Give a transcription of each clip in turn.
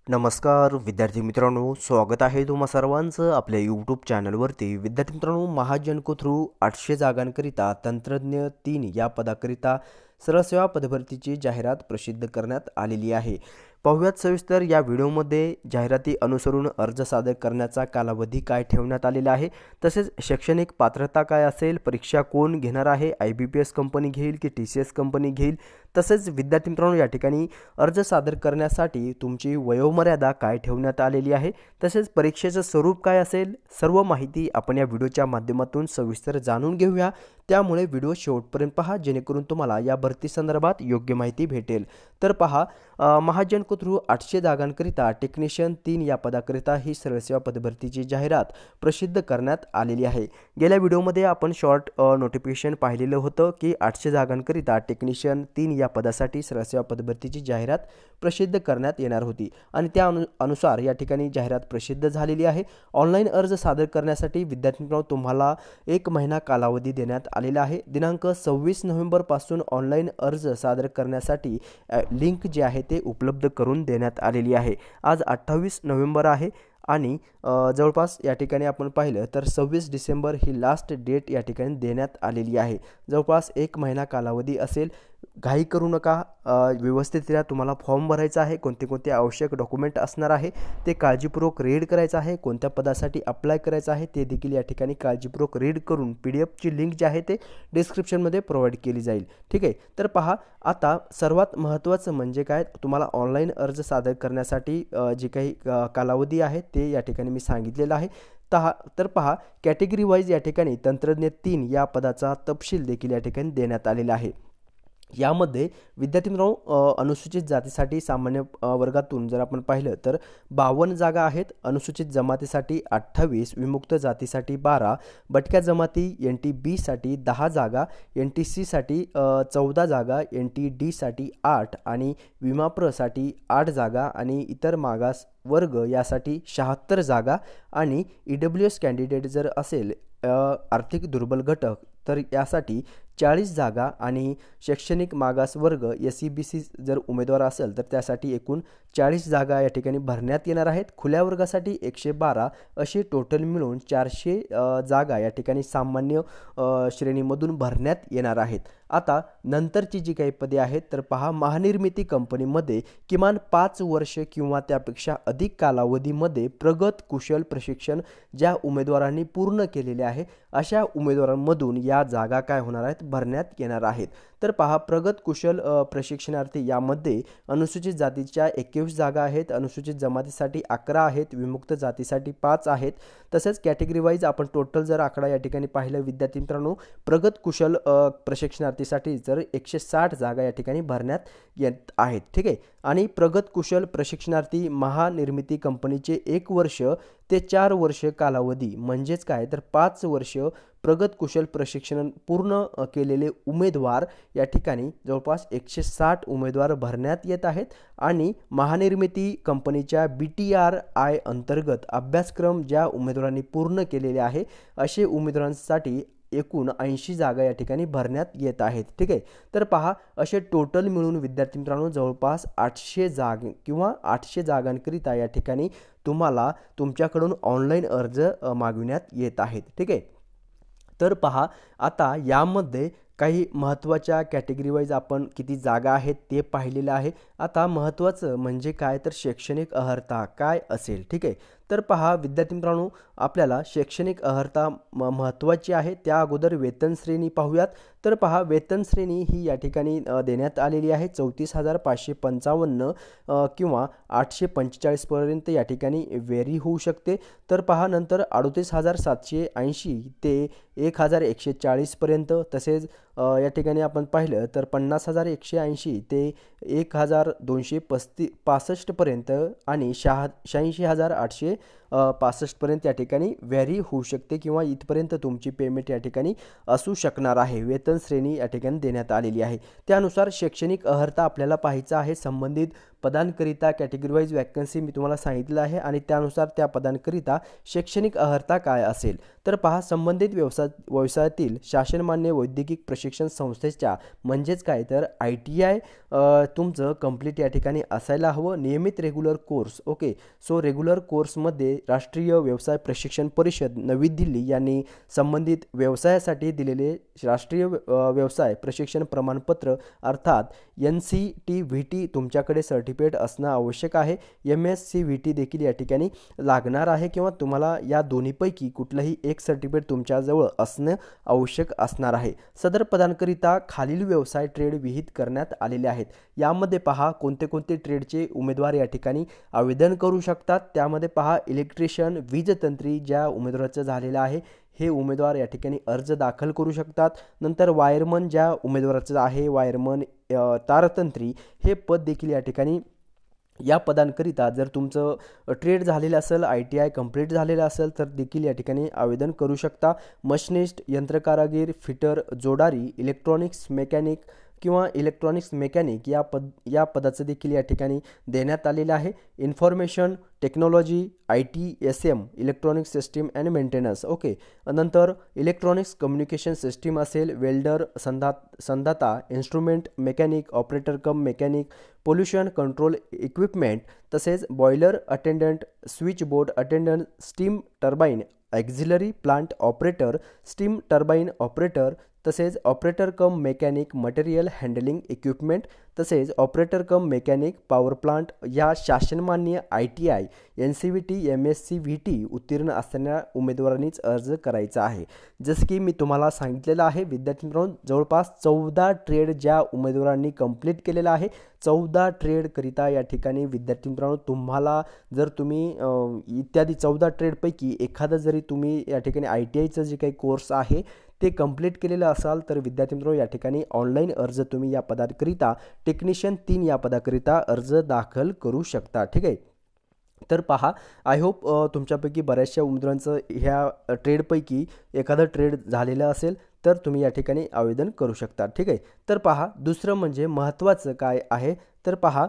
नमस्कार विद्यार्थी मित्रांनो, स्वागत आहे तुम्हा सर्वांचं आपल्या यूट्यूब चॅनलवरती। विद्यार्थी मित्रांनो, महाजनको थ्रू 800 जागांकरिता तंत्रज्ञ 3 या पदाकरिता सरळ सेवा पदभरतीची जाहिरात प्रसिद्ध करण्यात आलेली आहे। पाहूयात सविस्तर या व्हिडिओमध्ये जाहिराती अनुसरून अर्ज सादर करण्याचा कालावधी काय ठेवण्यात आलेला आहे, तसेच शैक्षणिक पात्रता काय असेल, परीक्षा कोण घेणार आहे, IBPS कंपनी घेईल की TCS कंपनी घेईल, तसेच विद्यार्थी मित्रांनो या ठिकाणी अर्ज सादर करण्यासाठी तुमची वयोमर्यादा काय ठेवण्यात आलेली आहे, तसेच परीक्षेचं स्वरूप काय असेल, सर्व माहिती आपण या व्हिडिओच्या माध्यमातून सविस्तर जाणून घेऊया। त्यामुळे व्हिडिओ शेवटपर्यंत पहा जेणेकरून तुम्हाला या भरती संदर्भात योग्य माहिती भेटेल। तर पहा, महाजनको थ्रू 800 जागांकरिता टेक्निशियन 3 या पदाकरिता ही सरळ सेवा पदभरतीची जाहिरात प्रसिद्ध करण्यात आलेली आहे। गेल्या व्हिडिओमध्ये आपण शॉर्ट नोटिफिकेशन पाहिलेलं होतं की 800 जागांकरिता टेक्निशियन 3 या पदासाठी सरळ सेवा पदभरतीची जाहिरात प्रसिद्ध करण्यात येणार होती आणि त्या अनुसार या ठिकाणी जाहिरात प्रसिद्ध झालेली आहे। ऑनलाईन अर्ज सादर करण्यासाठी विद्यार्थी मित्रांनो तुम्हाला 1 महिना कालावधी देण्यात आलेला आहे। दिनांक 26 नोव्हेंबर पासून ऑनलाईन अर्ज सादर करण्यासाठी लिंक जे आहे ते उपलब्ध करून देण्यात आलेली आहे। आज 28 नोव्हेंबर आहे आणि जवळपास या ठिकाणी आपण पाहिलं तर 26 डिसेंबर ही लास्ट डेट या ठिकाणी देण्यात आलेली आहे। जवळपास 1 महिना कालावधी असेल। घाई करू नका, व्यवस्थितरित्या तुम्हाला फॉर्म भरायचा आहे, कोणते कोणते आवश्यक डॉक्युमेंट असणार आहे ते काळजीपूर्वक रीड करायचं आहे, कोणत्या पदासाठी अप्लाय करायचं आहे ते देखील या ठिकाणी काळजीपूर्वक रीड करून PDF ची लिंक जी आहे ते डिस्क्रिप्शनमध्ये प्रोव्हाइड केली जाईल। ठीक आहे, तर पहा आता सर्वात महत्त्वाचं म्हणजे काय, तुम्हाला ऑनलाईन अर्ज सादर करण्यासाठी जे काही कालावधी आहे ते या ठिकाणी मी सांगितलेलं आहे। तर पहा, कॅटेगरी वाईज या ठिकाणी तंत्रज्ञ 3 या पदाचा तपशील देखील या ठिकाणी देण्यात आलेला आहे। यामध्ये विद्यार्थी मित्रांनो अनुसूचित जातीसाठी सामान्य वर्गातून जर आपण पाहिलं तर 52 जागा आहेत, अनुसूचित जमातीसाठी 28, विमुक्त जातीसाठी 12, भटक्या जमाती NT-B साठी 10 जागा, NT-C साठी 14 जागा, NT-D साठी 8 आणि विमाप्र साठी 8 जागा आणि इतर मागास वर्ग यासाठी 76 जागा आणि EWS कॅन्डिडेट जर असेल आर्थिक दुर्बल घटक तर यासाठी 40 जागा आणि शैक्षणिक मागास वर्ग SEBC जर उमेदवार असेल तर त्यासाठी एकूण 40 जागा या ठिकाणी भरण्यात येणार आहेत। खुल्या वर्गासाठी 112 अशी टोटल मिळून 400 जागा या ठिकाणी सामान्य श्रेणीमधून भरण्यात येणार आहेत। आता नंतरची जी काही पदे आहेत तर पहा, महानिर्मिती कंपनीमध्ये किमान 5 वर्ष किंवा त्यापेक्षा अधिक कालावधीमध्ये प्रगत कुशल प्रशिक्षण ज्या उमेदवारांनी पूर्ण केलेले आहे अशा उमेदवारांमधून या जागा काय होणार आहेत, भरण्यात येणार आहेत। तर पहा, प्रगत कुशल प्रशिक्षणार्थी यामध्ये अनुसूचित जातीच्या 21 जागा आहेत, अनुसूचित जमातीसाठी 11 आहेत, विमुक्त जातीसाठी 5 आहेत। तसेच कॅटेगरी वाईज आपण टोटल जर आकडा या ठिकाणी पाहिलं विद्यार्थी मित्रांनो, प्रगत कुशल प्रशिक्षणार्थीसाठी जर 160 जागा या ठिकाणी भरण्यात येत आहेत। ठीक आहे, आणि प्रगत कुशल प्रशिक्षणार्थी महानिर्मिती कंपनीचे 1 वर्ष ते 4 वर्ष कालावधी म्हणजेच काय तर 5 वर्ष प्रगत कुशल प्रशिक्षण पूर्ण केलेले उमेदवार या ठिकाणी जवळपास 160 उमेदवार भरण्यात येत आहेत आणि महानिर्मिती कंपनीच्या BTRI अंतर्गत अभ्यासक्रम ज्या उमेदवारांनी पूर्ण केलेले आहे असे उमेदवारांसाठी एकूण 80 जागा या ठिकाणी भरण्यात येत आहेत। ठीक आहे, तर पहा, असे टोटल मिळून विद्यार्थी मित्रांनो जवळपास 800 जागा किंवा 800 जागांकरिता या ठिकाणी तुम्हाला तुमच्याकडून ऑनलाईन अर्ज मागविण्यात येत आहेत। ठीक आहे, तर पहा आता यामध्ये काही महत्त्वाच्या कॅटेगरी वाईज आपण किती जागा आहेत ते पाहिलेलं आहे। आता महत्त्वाचं म्हणजे काय तर शैक्षणिक अर्हता काय असेल। ठीक आहे, तर पहा विद्यार्थी मित्रांनो, आपल्याला शैक्षणिक अर्हता महत्त्वाची आहे। त्या अगोदर वेतन श्रेणी पाहूयात। तर पहा, वेतन श्रेणी ही या ठिकाणी देण्यात आलेली आहे 34,555 किंवा 845 पर्यंत या ठिकाणी व्हेरी होऊ शकते। तर पहा, नंतर 38,780 ते 1,140 पर्यंत, तसेच या ठिकाणी आपण पाहिलं तर 50,180 ते 1,265 पर्यंत आणि 86,865 पर्यंत या ठिकाणी व्हॅरी होऊ शकते किंवा इथपर्यंत तुमची पेमेंट या ठिकाणी असू शकणार आहे। वेतन श्रेणी या ठिकाणी देण्यात आलेली आहे। त्यानुसार शैक्षणिक अर्हता आपल्याला पाहायचा आहे। संबंधित पदांकरिता कॅटेगरी वाईज वॅकन्सी मी तुम्हाला सांगितलं आहे आणि त्यानुसार त्या पदांकरिता शैक्षणिक अर्हता काय असेल तर पहा, संबंधित व्यवसायातील शासनमान्य वैद्यकीय प्रशिक्षण संस्थेच्या म्हणजेच काय तर ITI तुमचं कंप्लीट या ठिकाणी असायला हवं. नियमित regular course. Okay, so regular कोर्समध्ये राष्ट्रीय व्यवसाय प्रशिक्षण परिषद नवी दिल्ली यांनी संबंधित व्यवसायासाठी दिलेले राष्ट्रीय व्यवसाय प्रशिक्षण प्रमाणपत्र अर्थात NCTVT तुमच्याकडे सर्टिफिकेट असणं आवश्यक आहे. MSCVT देखील या ठिकाणी लागणार आहे किंवा तुम्हाला या दोन्हीपैकी कुठलंही एक सर्टिफिकेट तुमच्याजवळ असणं आवश्यक असणार आहे. सदर पदांकरिता खालील व्यवसाय ट्रेड विहित करण्यात आलेले आहेत. यामध्ये पहा कोणते कोणते ट्रेडचे उमेदवार या ठिकाणी आवेदन करू शकतात. त्यामध्ये पहा, इलेक्ट्रिशियन वीजतंत्री ज्या उमेदवाराचं झालेलं आहे हे उमेदवार या ठिकाणी अर्ज दाखल करू शकतात. नंतर वायरमन ज्या उमेदवाराचं आहे, वायरमन तारतंत्री हे पद देखील या ठिकाणी या पदांकरिता जर तुमचं ट्रेड झालेलं असेल, ITI कंप्लीट झालेलं असेल तर देखील या ठिकाणी आवेदन करू शकता. मशिनिस्ट, यंत्रकारागीर, फिटर, जोडारी, इलेक्ट्रॉनिक्स मेकॅनिक किंवा इलेक्ट्रॉनिक्स मेकॅनिक या पदाचं देखील या ठिकाणी देण्यात आलेलं आहे. Information technology, ITSM electronic system and maintenance. Okay, नंतर इलेक्ट्रॉनिक्स कम्युनिकेशन सिस्टीम असेल, वेल्डर, संधाता, instrument mechanic, operator cum mechanic, pollution control equipment, तसेच boiler attendant, switch board attendant, steam turbine auxiliary plant operator, steam turbine operator, तसेच operator cum mechanic material handling equipment, तसेच operator cum mechanic power plant या शासनमान्य ITI NCVT MSCVT उत्तीर्ण असणाऱ्या उमेदवारांनीच अर्ज करायचा आहे. जसं की मी तुम्हाला सांगितलेलं आहे विद्यार्थ्यांनो, जवळपास 14 ट्रेड ज्या उमेदवारांनी कंप्लीट केलेला आहे, 14 ट्रेडकरिता या ठिकाणी विद्यार्थी मित्रांनो तुम्हाला जर तुम्ही इत्यादी 14 ट्रेडपैकी एखादा जरी तुम्ही या ठिकाणी ITIचं जे काही कोर्स आहे ते कंप्लीट केलेलं असाल तर विद्यार्थी मित्रांनो या ठिकाणी ऑनलाईन अर्ज तुम्ही या पदाकरिता टेक्निशियन 3 या पदाकरिता अर्ज दाखल करू शकता. ठीक आहे, तर पहा, आय होप तुमच्यापैकी बऱ्याचशा उमेदवारांचं ह्या ट्रेडपैकी एखादं ट्रेड झालेलं असेल तर तुम्ही या ठिकाणी आवेदन करू शकता. ठीक आहे, तर पहा, दुसरं म्हणजे महत्त्वाचं काय आहे तर पहा,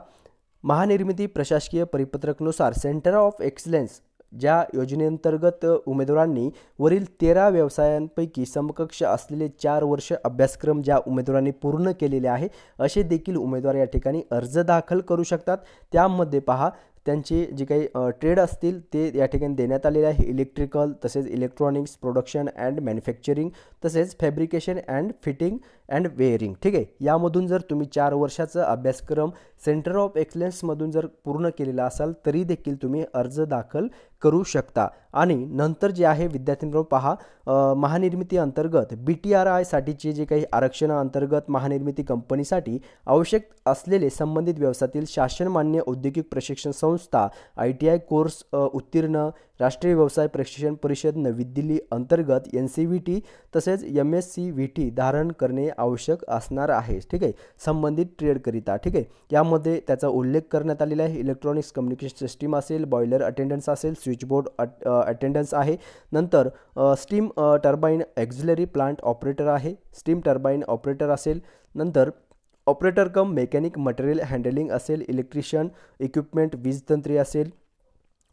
महानिर्मिती प्रशासकीय परिपत्रकनुसार सेंटर ऑफ एक्सलन्स ज्या योजनेअंतर्गत उमेदवारांनी वरील 13 व्यवसायांपैकी समकक्ष असलेले 4 वर्ष अभ्यासक्रम ज्या उमेदवारांनी पूर्ण केलेले आहे असे देखील उमेदवार या ठिकाणी अर्ज दाखल करू शकतात. त्यामध्ये पहा, त्यांचे जे काही ट्रेड असतील ते या ठिकाणी देण्यात आलेले आहे. इलेक्ट्रिकल, तसेच इलेक्ट्रॉनिक्स, प्रोडक्शन अँड मॅन्युफॅक्चरिंग, तसेच fabrication and fitting and wearing. ठीक आहे, यामधून जर तुम्ही 4 वर्षाचा अभ्यासक्रम सेंटर ऑफ एक्सलन्समधून जर पूर्ण केलेला असाल तरी देखील तुम्ही अर्ज दाखल करू शकता. आणि नंतर जे आहे विद्यार्थ्यांनो पहा, महानिर्मिती अंतर्गत BTRI साठीचे जे काही आरक्षणाअंतर्गत महानिर्मिती कंपनीसाठी आवश्यक असलेले संबंधित व्यवसायातील शासनमान्य औद्योगिक प्रशिक्षण संस्था ITI कोर्स उत्तीर्ण राष्ट्रीय व्यवसाय प्रशिक्षण परिषद नवी दिल्ली अंतर्गत NCVT तसेच MSCVT धारण करणे आवश्यक असणार आहे. ठीक आहे, संबंधित ट्रेडकरिता. ठीक आहे, यामध्ये त्याचा उल्लेख करण्यात आलेला आहे. इलेक्ट्रॉनिक्स कम्युनिकेशन सिस्टीम असेल, बॉयलर अटेंडन्स असेल, स्विचबोर्ड अटेंडन्स आहे. नंतर steam turbine auxiliary plant operator आहे, स्टीम टर्बाईन ऑपरेटर असेल. नंतर operator cum mechanic material handling असेल, इलेक्ट्रिशियन इक्विपमेंट वीजतंत्री असेल.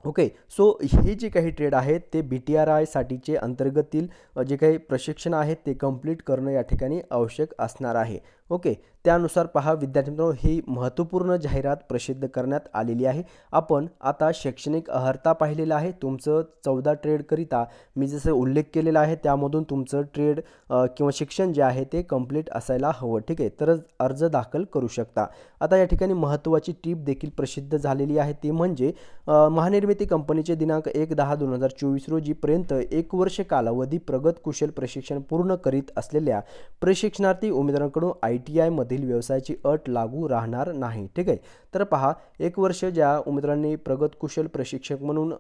ओके, सो हे जे काही ट्रेड आहेत ते BTRI साठीचे अंतर्गतील जे काही प्रशिक्षण आहे ते कंप्लीट करणं या ठिकाणी आवश्यक असणार आहे. ओके, त्यानुसार पहा विद्यार्थी मित्रांनो, ही महत्त्वपूर्ण जाहिरात प्रसिद्ध करण्यात आलेली आहे. आपण आता शैक्षणिक अर्हता पाहिलेला आहे. तुमचं 14 ट्रेडकरिता मी जसं उल्लेख केलेला आहे त्यामधून तुमचं ट्रेड किंवा शिक्षण जे आहे ते कंप्लीट असायला हवं. ठीक आहे, तरच अर्ज दाखल करू शकता. आता या ठिकाणी महत्त्वाची टीप देखील प्रसिद्ध झालेली आहे, ती म्हणजे महानिर्मिती कंपनीचे दिनांक 1/10/2024 रोजीपर्यंत 1 वर्ष कालावधी प्रगत कुशल प्रशिक्षण पूर्ण करीत असलेल्या प्रशिक्षणार्थी उमेदवारांकडून ITI मधील व्यवसायाची अट लागू राहणार नाही. ठीक आहे, तर पहा, 1 वर्ष ज्या उमेदवारांनी प्रगत कुशल प्रशिक्षक म्हणून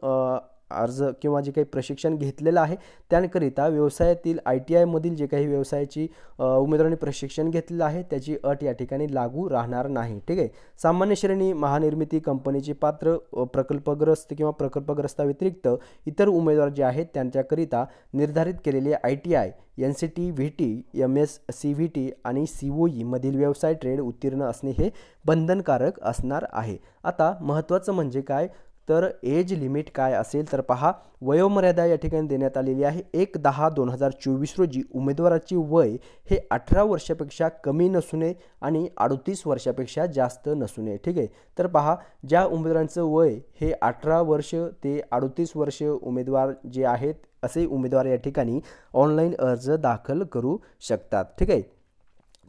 अर्ज किंवा जे काही प्रशिक्षण घेतलेलं आहे त्याकरिता व्यवसायातील ITI मधील जे काही व्यवसायाची उमेदवारांनी प्रशिक्षण घेतलेलं आहे त्याची अट या ठिकाणी लागू राहणार नाही. ठीक आहे. सामान्य श्रेणी महानिर्मिती कंपनीची पात्र प्रकल्पग्रस्त किंवा प्रकल्पग्रस्ताव्यतिरिक्त इतर उमेदवार जे आहेत त्यांच्याकरिता निर्धारित केलेले ITI, NCT, VT, MS, CVT आणि COE मधील व्यवसाय ट्रेड उत्तीर्ण असणे हे बंधनकारक असणार आहे. आता महत्त्वाचं म्हणजे काय तर एज लिमिट काय असेल तर पहा, वयोमर्यादा या ठिकाणी देण्यात आलेली आहे. 1/10/2024 रोजी उमेदवाराची वय हे 18 वर्षापेक्षा कमी नसू नये आणि 38 वर्षापेक्षा जास्त नसू नये. ठीक आहे. तर पहा, ज्या उमेदवारांचं वय हे 18 वर्ष ते 38 वर्ष उमेदवार जे आहेत असे उमेदवार या ठिकाणी ऑनलाईन अर्ज दाखल करू शकतात. ठीक आहे.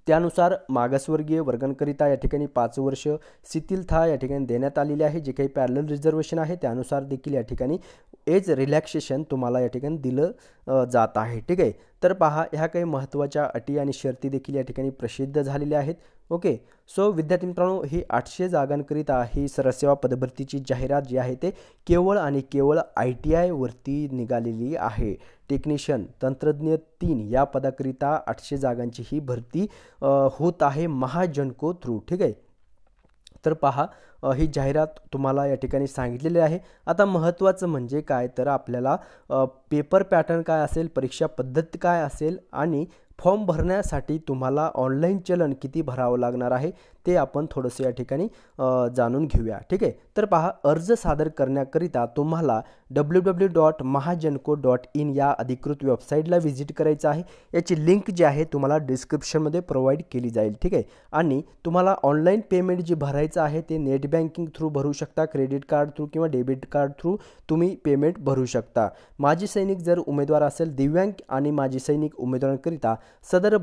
त्यानुसार मागासवर्गीय वर्गांकरिता या ठिकाणी 5 वर्ष शिथिलता या ठिकाणी देण्यात आलेली आहे. जे काही पॅरलल रिझर्वेशन आहे त्यानुसार देखील या ठिकाणी एज रिलॅक्सेशन तुम्हाला या ठिकाणी दिलं जात आहे. ठीक आहे. तर पहा, ह्या काही महत्त्वाच्या अटी आणि शर्ती देखील या ठिकाणी प्रसिद्ध झालेल्या आहेत. ओके. सो विद्यार्थी मित्रांनो, ही 800 जागांकरिता ही सरसेवा पदभरतीची जाहिरात जी आहे ते केवळ आणि केवळ ITI वरती निघालेली आहे. टेक्निशियन तंत्रज्ञ 3 या पदाकरिता 800 जागांची ही भरती होत आहे महाजनको थ्रू. ठीक आहे. तर पहा, ही जाहिरात तुम्हाला या ठिकाणी सांगितलेली आहे. आता महत्त्वाचं म्हणजे काय तर आपल्याला पेपर पॅटर्न काय असेल, परीक्षा पद्धत काय असेल आणि फॉर्म भरण्यासाठी तुम्हाला ऑनलाईन चलन किती भरावं लागणार आहे ते आपण थोडंसं या ठिकाणी जाणून घेऊया. ठीक आहे. तर पहा, अर्ज सादर करण्याकरिता तुम्हाला www.mahajanko.in या अधिकृत वेबसाईटला व्हिजिट करायचं आहे. याची लिंक जी आहे तुम्हाला डिस्क्रिप्शनमध्ये प्रोव्हाइड केली जाईल. ठीक आहे. आणि तुम्हाला ऑनलाईन पेमेंट जे भरायचं आहे ते नेट बँकिंग थ्रू भरू शकता, क्रेडिट कार्ड थ्रू किंवा डेबिट कार्ड थ्रू तुम्ही पेमेंट भरू शकता. माजी सैनिक जर उमेदवार असेल, दिव्यांग आणि माजी सैनिक उमेदवारांकरिता सदर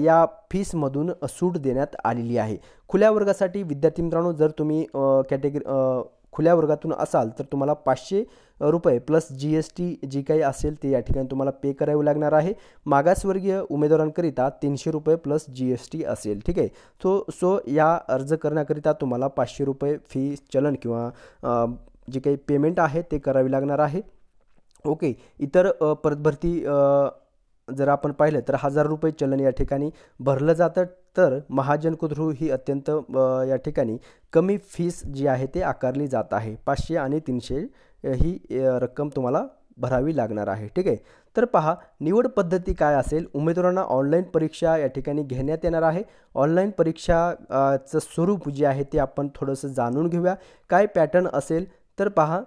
या फीसमधून सूट देण्यात आलेली आहे. खुल्या वर्गासाठी विद्यार्थी मित्रांनो, जर तुम्ही खुल्या वर्गातून असाल तर तुम्हाला 500 रुपये प्लस GST जी काही असेल ते या ठिकाणी तुम्हाला पे करावे लागणार आहे. मागासवर्गीय उमेदवारांकरिता 300 रुपये प्लस GST असेल. ठीक आहे. सो या अर्ज करण्याकरिता तुम्हाला 500 रुपये फी चलन किंवा जे काही पेमेंट आहे ते करावे लागणार आहे. ओके. इतर पदभरती जर आपण पाहिलं तर 1000 रुपये चलन या ठिकाणी भरलं जातं. तर महाजनको थ्रू ही अत्यंत या ठिकाणी कमी फीस जी आहे ते आकारली जात आहे. 500 आणि 300 ही रक्कम तुम्हाला भरावी लागणार आहे. ठीक आहे. तर पहा, निवड पद्धती काय असेल. उमेदवारांना ऑनलाईन परीक्षा या ठिकाणी घेण्यात येणार आहे. ऑनलाईन परीक्षाचं स्वरूप जे आहे ते आपण थोडंसं जाणून घेऊया. काय पॅटर्न असेल तर पहा.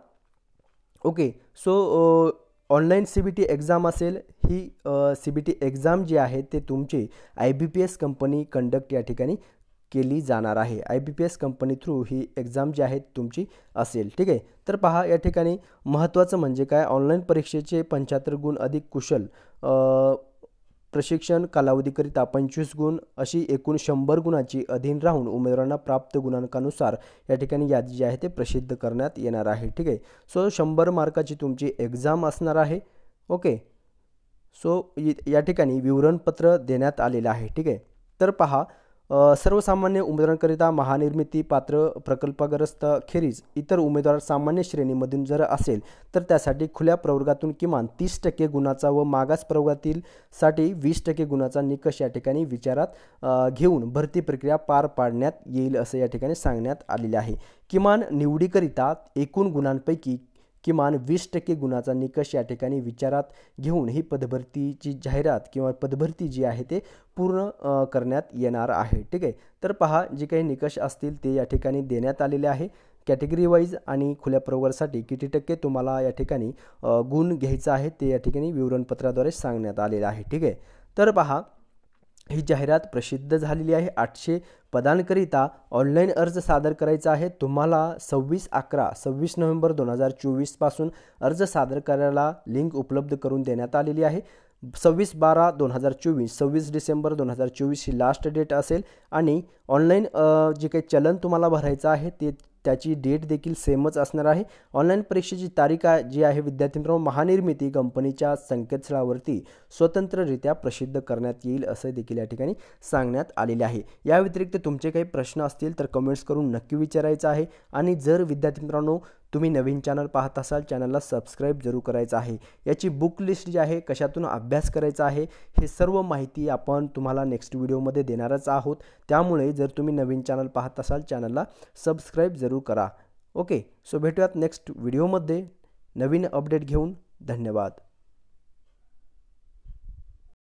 Okay. So online CBT exam असेल. ही CBT एक्झाम जी आहे ते तुमची IBPS कंपनी कंडक्ट या ठिकाणी केली जाणार आहे. IBPS कंपनी थ्रू ही एक्झाम जी आहे तुमची असेल. ठीक आहे. तर पहा, या ठिकाणी महत्त्वाचं म्हणजे काय, ऑनलाईन परीक्षेचे 75 गुण अधिक कुशल प्रशिक्षण कालावधीकरिता 25 गुण अशी एकूण 100 गुणाची अधीन राहून उमेदवारांना प्राप्त गुणांकानुसार या ठिकाणी यादी जी आहे ते प्रसिद्ध करण्यात येणार आहे. ठीक आहे. सो 100 मार्काची तुमची एक्झाम असणार आहे. ओके. सो या ठिकाणी विवरणपत्र देण्यात आलेलं आहे. ठीक आहे. तर पहा, सर्वसामान्य उमेदवारांकरिता महानिर्मिती पात्र प्रकल्पग्रस्त खेरीज इतर उमेदवार सामान्य श्रेणीमधून जर असेल तर त्यासाठी खुल्या प्रवर्गातून किमान 30% गुणाचा व मागास प्रवर्गातील साठी 20% गुणाचा निकष या ठिकाणी विचारात घेऊन भरती प्रक्रिया पार पाडण्यात येईल असं या ठिकाणी सांगण्यात आलेले आहे. किमान निवडीकरिता एकूण गुणांपैकी किमान 20% गुणाचा निकष या ठिकाणी विचारात घेऊन ही पदभरतीची जाहिरात किंवा पदभरती जी आहे ते पूर्ण करण्यात येणार आहे. ठीक आहे. तर पहा, जे काही निकष असतील ते या ठिकाणी देण्यात आलेले आहे. कॅटेगरी वाईज आणि खुल्या प्रवर्गासाठी किती टक्के तुम्हाला या ठिकाणी गुण घ्यायचा आहे ते या ठिकाणी विवरणपत्राद्वारे सांगण्यात आलेलं आहे. ठीक आहे. तर पहा, ही जाहिरात प्रसिद्ध झालेली आहे. 800 पदांकरिता ऑनलाईन अर्ज सादर करायचा आहे. तुम्हाला 26 नोव्हेंबर 2024 पासून अर्ज सादर करायला लिंक उपलब्ध करून देण्यात आलेली आहे. 26/12/2024 26 डिसेंबर 2024 ही लास्ट डेट असेल आणि ऑनलाईन जे काही चलन तुम्हाला भरायचं आहे ते त्याची डेट देखील सेमच असणार आहे. ऑनलाईन परीक्षेची तारीख जी आहे विद्यार्थी मित्रांनो महानिर्मिती कंपनीच्या संकेतस्थळावरती स्वतंत्ररित्या प्रसिद्ध करण्यात येईल असं देखील या ठिकाणी सांगण्यात आलेले आहे. या व्यतिरिक्त तुमचे काही प्रश्न असतील तर कमेंट्स करून नक्की विचारायचं आहे. आणि जर विद्यार्थी मित्रांनो तुम्ही नवीन चॅनल पाहत असाल चॅनलला सबस्क्राईब जरूर करायचं आहे। याची बुक लिस्ट जी आहे, कशातून अभ्यास करायचा आहे, हे सर्व माहिती आपण तुम्हाला नेक्स्ट व्हिडिओमध्ये देणारच आहोत। त्यामुळे जर तुम्ही नवीन चॅनल पाहत असाल चॅनलला सबस्क्राईब जरूर करा। ओके, सो भेटूयात नेक्स्ट व्हिडिओमध्ये नवीन अपडेट घेऊन। धन्यवाद।